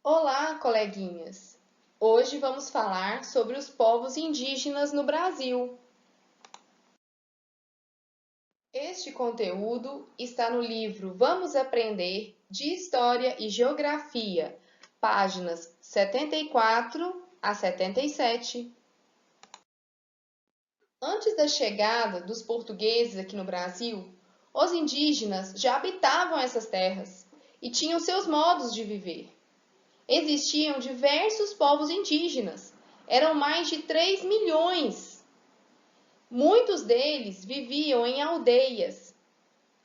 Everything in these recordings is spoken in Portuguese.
Olá, coleguinhas! Hoje vamos falar sobre os povos indígenas no Brasil. Este conteúdo está no livro Vamos Aprender de História e Geografia, páginas 74 a 77. Antes da chegada dos portugueses aqui no Brasil, os indígenas já habitavam essas terras e tinham seus modos de viver. Existiam diversos povos indígenas, eram mais de 3 milhões. Muitos deles viviam em aldeias,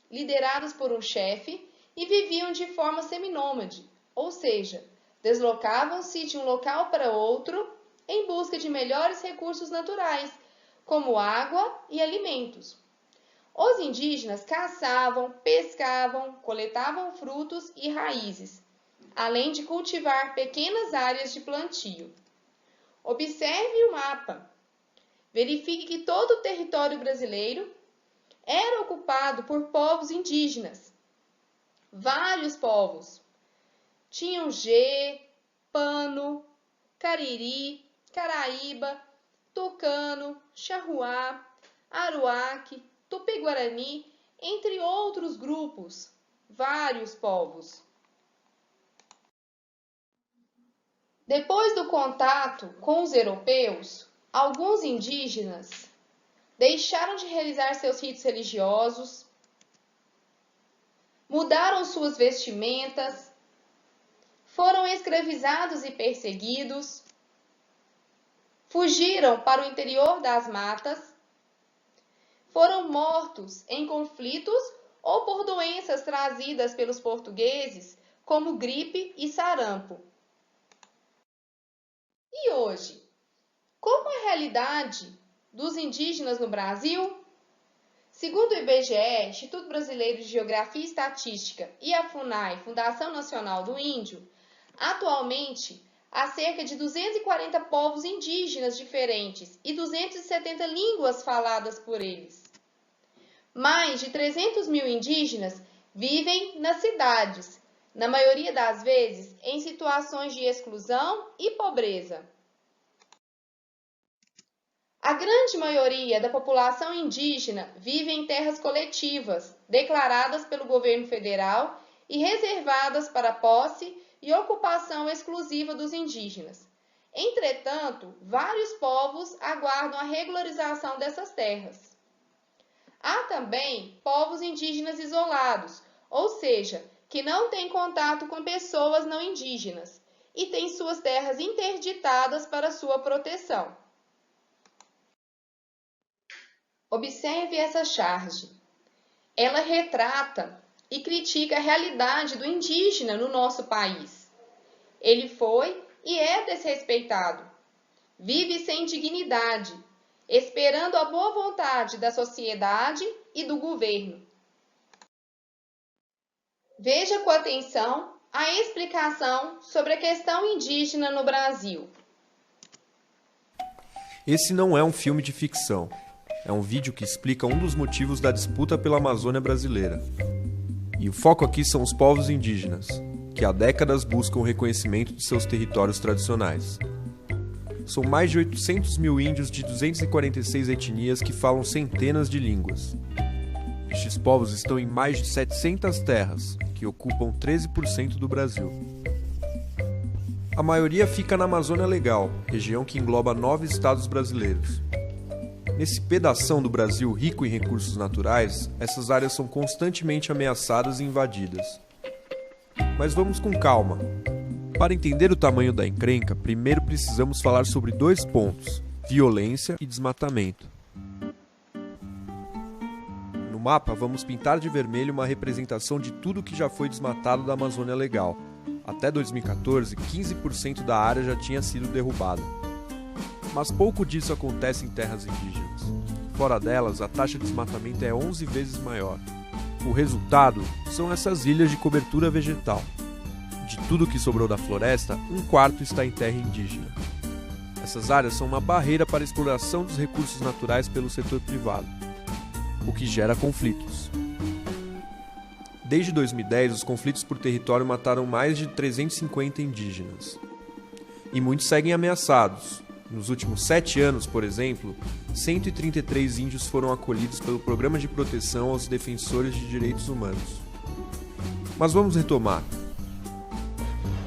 lideradas por um chefe, e viviam de forma seminômade, ou seja, deslocavam-se de um local para outro em busca de melhores recursos naturais, como água e alimentos. Os indígenas caçavam, pescavam, coletavam frutos e raízes, além de cultivar pequenas áreas de plantio. Observe o mapa. Verifique que todo o território brasileiro era ocupado por povos indígenas. Vários povos. Tinham Gê, Pano, Cariri, Caraíba, Tucano, Charruá, Aruaque, Tupi-Guarani, entre outros grupos. Vários povos. Depois do contato com os europeus, alguns indígenas deixaram de realizar seus ritos religiosos, mudaram suas vestimentas, foram escravizados e perseguidos, fugiram para o interior das matas, foram mortos em conflitos ou por doenças trazidas pelos portugueses, como gripe e sarampo. E hoje, como é a realidade dos indígenas no Brasil? Segundo o IBGE, Instituto Brasileiro de Geografia e Estatística, e a FUNAI, Fundação Nacional do Índio, atualmente há cerca de 240 povos indígenas diferentes e 270 línguas faladas por eles. Mais de 300 mil indígenas vivem nas cidades, na maioria das vezes em situações de exclusão e pobreza. A grande maioria da população indígena vive em terras coletivas, declaradas pelo governo federal e reservadas para posse e ocupação exclusiva dos indígenas. Entretanto, vários povos aguardam a regularização dessas terras. Há também povos indígenas isolados, ou seja, que não têm contato com pessoas não indígenas e têm suas terras interditadas para sua proteção. Observe essa charge. Ela retrata e critica a realidade do indígena no nosso país. Ele foi e é desrespeitado. Vive sem dignidade, esperando a boa vontade da sociedade e do governo. Veja com atenção a explicação sobre a questão indígena no Brasil. Esse não é um filme de ficção. É um vídeo que explica um dos motivos da disputa pela Amazônia brasileira. E o foco aqui são os povos indígenas, que há décadas buscam o reconhecimento de seus territórios tradicionais. São mais de 800 mil índios de 246 etnias que falam centenas de línguas. Estes povos estão em mais de 700 terras, que ocupam 13% do Brasil. A maioria fica na Amazônia Legal, região que engloba 9 estados brasileiros. Nesse pedação do Brasil rico em recursos naturais, essas áreas são constantemente ameaçadas e invadidas. Mas vamos com calma. Para entender o tamanho da encrenca, primeiro precisamos falar sobre 2 pontos: violência e desmatamento. No mapa, vamos pintar de vermelho uma representação de tudo que já foi desmatado da Amazônia Legal. Até 2014, 15% da área já tinha sido derrubada. Mas pouco disso acontece em terras indígenas. Fora delas, a taxa de desmatamento é 11 vezes maior. O resultado são essas ilhas de cobertura vegetal. De tudo que sobrou da floresta, 1/4 está em terra indígena. Essas áreas são uma barreira para a exploração dos recursos naturais pelo setor privado, o que gera conflitos. Desde 2010, os conflitos por território mataram mais de 350 indígenas. E muitos seguem ameaçados. Nos últimos 7 anos, por exemplo, 133 índios foram acolhidos pelo Programa de Proteção aos Defensores de Direitos Humanos. Mas vamos retomar.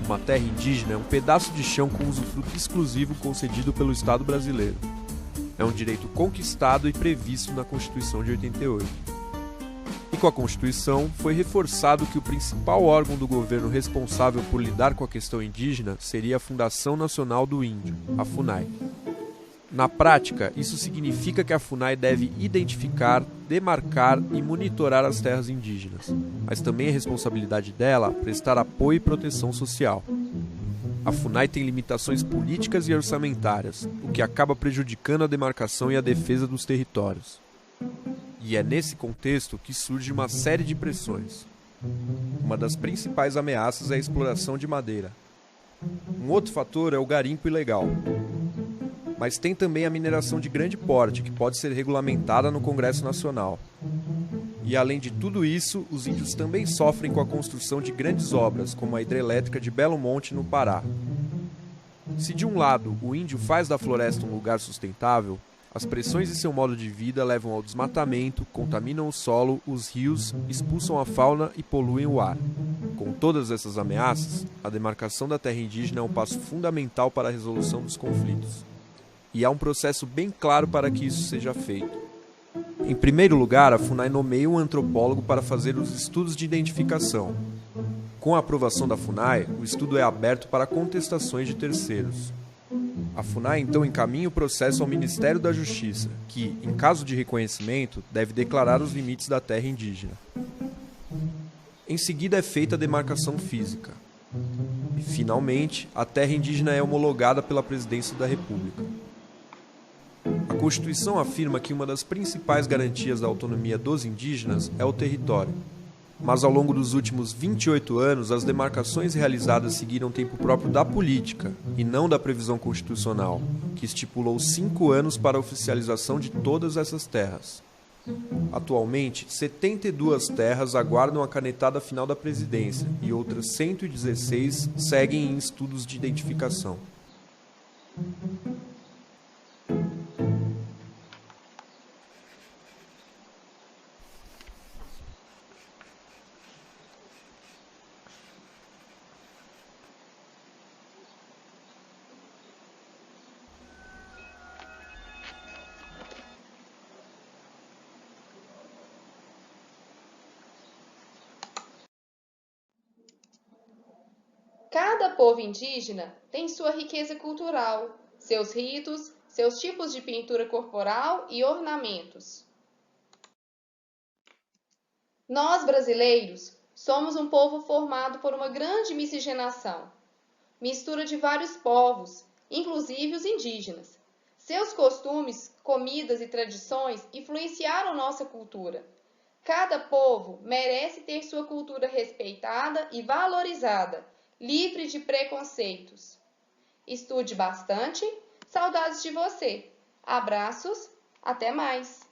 Uma terra indígena é um pedaço de chão com usufruto exclusivo concedido pelo Estado brasileiro. É um direito conquistado e previsto na Constituição de 88. E com a Constituição, foi reforçado que o principal órgão do governo responsável por lidar com a questão indígena seria a Fundação Nacional do Índio, a FUNAI. Na prática, isso significa que a FUNAI deve identificar, demarcar e monitorar as terras indígenas, mas também é responsabilidade dela prestar apoio e proteção social. A FUNAI tem limitações políticas e orçamentárias, o que acaba prejudicando a demarcação e a defesa dos territórios. E é nesse contexto que surge uma série de pressões. Uma das principais ameaças é a exploração de madeira. Um outro fator é o garimpo ilegal. Mas tem também a mineração de grande porte, que pode ser regulamentada no Congresso Nacional. E além de tudo isso, os índios também sofrem com a construção de grandes obras, como a hidrelétrica de Belo Monte, no Pará. Se de um lado o índio faz da floresta um lugar sustentável, as pressões em seu modo de vida levam ao desmatamento, contaminam o solo, os rios, expulsam a fauna e poluem o ar. Com todas essas ameaças, a demarcação da terra indígena é um passo fundamental para a resolução dos conflitos. E há um processo bem claro para que isso seja feito. Em primeiro lugar, a FUNAI nomeia um antropólogo para fazer os estudos de identificação. Com a aprovação da FUNAI, o estudo é aberto para contestações de terceiros. A FUNAI então encaminha o processo ao Ministério da Justiça, que, em caso de reconhecimento, deve declarar os limites da terra indígena. Em seguida é feita a demarcação física. E, finalmente, a terra indígena é homologada pela Presidência da República. A Constituição afirma que uma das principais garantias da autonomia dos indígenas é o território. Mas ao longo dos últimos 28 anos, as demarcações realizadas seguiram tempo próprio da política, e não da previsão constitucional, que estipulou 5 anos para a oficialização de todas essas terras. Atualmente, 72 terras aguardam a canetada final da presidência, e outras 116 seguem em estudos de identificação. Cada povo indígena tem sua riqueza cultural, seus ritos, seus tipos de pintura corporal e ornamentos. Nós, brasileiros, somos um povo formado por uma grande miscigenação, mistura de vários povos, inclusive os indígenas. Seus costumes, comidas e tradições influenciaram nossa cultura. Cada povo merece ter sua cultura respeitada e valorizada, livre de preconceitos. Estude bastante. Saudades de você. Abraços. Até mais.